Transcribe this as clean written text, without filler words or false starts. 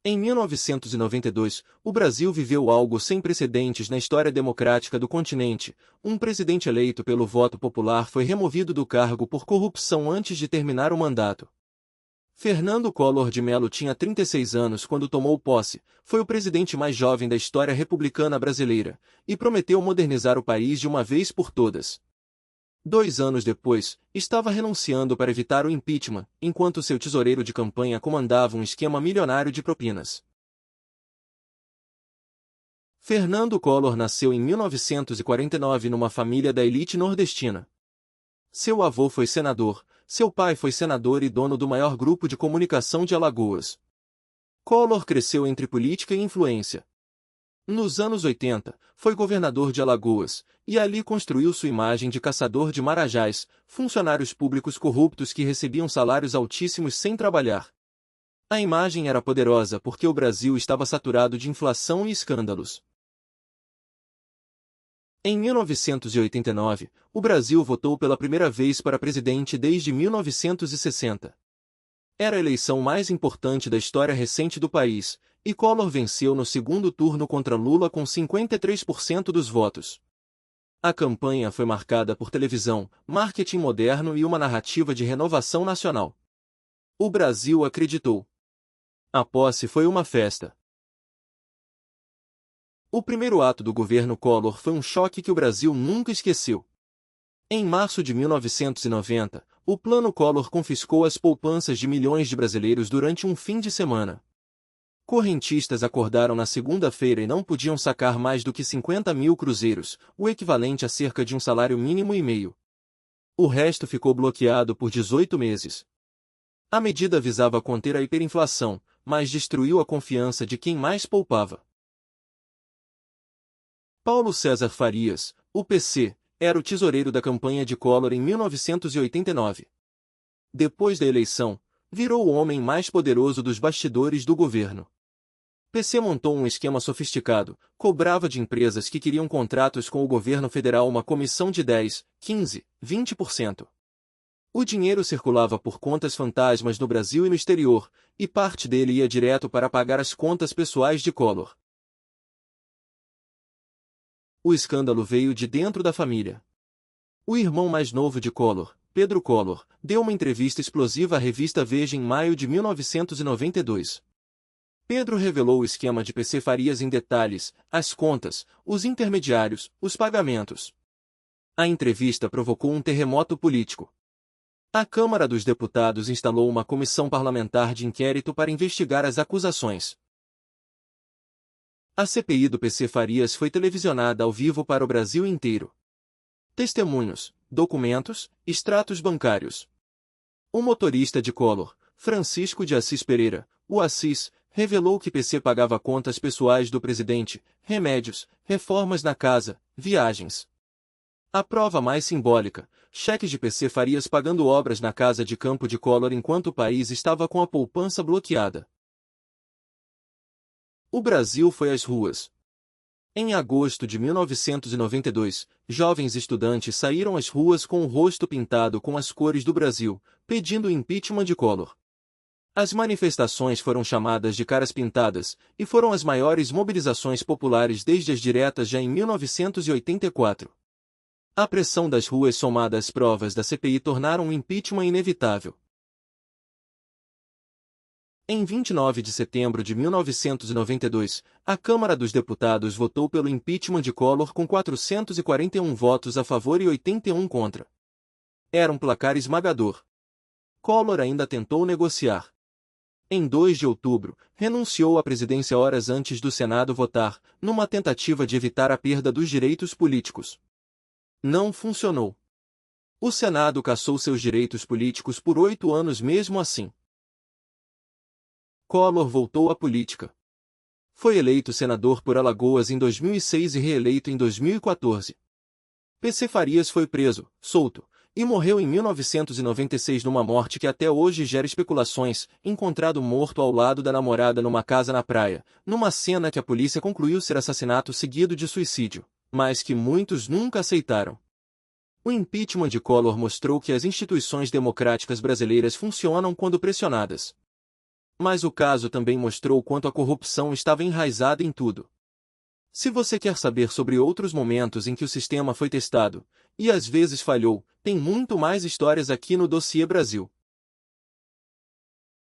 Em 1992, o Brasil viveu algo sem precedentes na história democrática do continente. Um presidente eleito pelo voto popular foi removido do cargo por corrupção antes de terminar o mandato. Fernando Collor de Mello tinha 36 anos quando tomou posse, foi o presidente mais jovem da história republicana brasileira, e prometeu modernizar o país de uma vez por todas. 2 anos depois, estava renunciando para evitar o impeachment, enquanto seu tesoureiro de campanha comandava um esquema milionário de propinas. Fernando Collor nasceu em 1949 numa família da elite nordestina. Seu avô foi senador, seu pai foi senador e dono do maior grupo de comunicação de Alagoas. Collor cresceu entre política e influência. Nos anos 80, foi governador de Alagoas, e ali construiu sua imagem de caçador de marajás, funcionários públicos corruptos que recebiam salários altíssimos sem trabalhar. A imagem era poderosa porque o Brasil estava saturado de inflação e escândalos. Em 1989, o Brasil votou pela primeira vez para presidente desde 1960. Era a eleição mais importante da história recente do país, e Collor venceu no segundo turno contra Lula com 53% dos votos. A campanha foi marcada por televisão, marketing moderno e uma narrativa de renovação nacional. O Brasil acreditou. A posse foi uma festa. O primeiro ato do governo Collor foi um choque que o Brasil nunca esqueceu. Em março de 1990, o Plano Collor confiscou as poupanças de milhões de brasileiros durante um fim de semana. Correntistas acordaram na segunda-feira e não podiam sacar mais do que 50 mil cruzeiros, o equivalente a cerca de um salário mínimo e meio. O resto ficou bloqueado por 18 meses. A medida visava conter a hiperinflação, mas destruiu a confiança de quem mais poupava. Paulo César Farias, o PC, era o tesoureiro da campanha de Collor em 1989. Depois da eleição, virou o homem mais poderoso dos bastidores do governo. PC montou um esquema sofisticado, cobrava de empresas que queriam contratos com o governo federal uma comissão de 10, 15, 20%. O dinheiro circulava por contas fantasmas no Brasil e no exterior, e parte dele ia direto para pagar as contas pessoais de Collor. O escândalo veio de dentro da família. O irmão mais novo de Collor, Pedro Collor, deu uma entrevista explosiva à revista Veja em maio de 1992. Pedro revelou o esquema de PC Farias em detalhes, as contas, os intermediários, os pagamentos. A entrevista provocou um terremoto político. A Câmara dos Deputados instalou uma comissão parlamentar de inquérito para investigar as acusações. A CPI do PC Farias foi televisionada ao vivo para o Brasil inteiro. Testemunhos, documentos, extratos bancários. O motorista de Collor, Francisco de Assis Pereira, o Assis, revelou que PC pagava contas pessoais do presidente, remédios, reformas na casa, viagens. A prova mais simbólica, cheques de PC Farias pagando obras na casa de campo de Collor enquanto o país estava com a poupança bloqueada. O Brasil foi às ruas. Em agosto de 1992, jovens estudantes saíram às ruas com o rosto pintado com as cores do Brasil, pedindo o impeachment de Collor. As manifestações foram chamadas de caras pintadas, e foram as maiores mobilizações populares desde as diretas já em 1984. A pressão das ruas somada às provas da CPI tornaram o impeachment inevitável. Em 29 de setembro de 1992, a Câmara dos Deputados votou pelo impeachment de Collor com 441 votos a favor e 81 contra. Era um placar esmagador. Collor ainda tentou negociar. Em 2 de outubro, renunciou à presidência horas antes do Senado votar, numa tentativa de evitar a perda dos direitos políticos. Não funcionou. O Senado cassou seus direitos políticos por 8 anos mesmo assim. Collor voltou à política. Foi eleito senador por Alagoas em 2006 e reeleito em 2014. PC Farias foi preso, solto, e morreu em 1996 numa morte que até hoje gera especulações, encontrado morto ao lado da namorada numa casa na praia, numa cena que a polícia concluiu ser assassinato seguido de suicídio, mas que muitos nunca aceitaram. O impeachment de Collor mostrou que as instituições democráticas brasileiras funcionam quando pressionadas. Mas o caso também mostrou quanto a corrupção estava enraizada em tudo. Se você quer saber sobre outros momentos em que o sistema foi testado, e às vezes falhou, tem muito mais histórias aqui no Dossiê Brasil.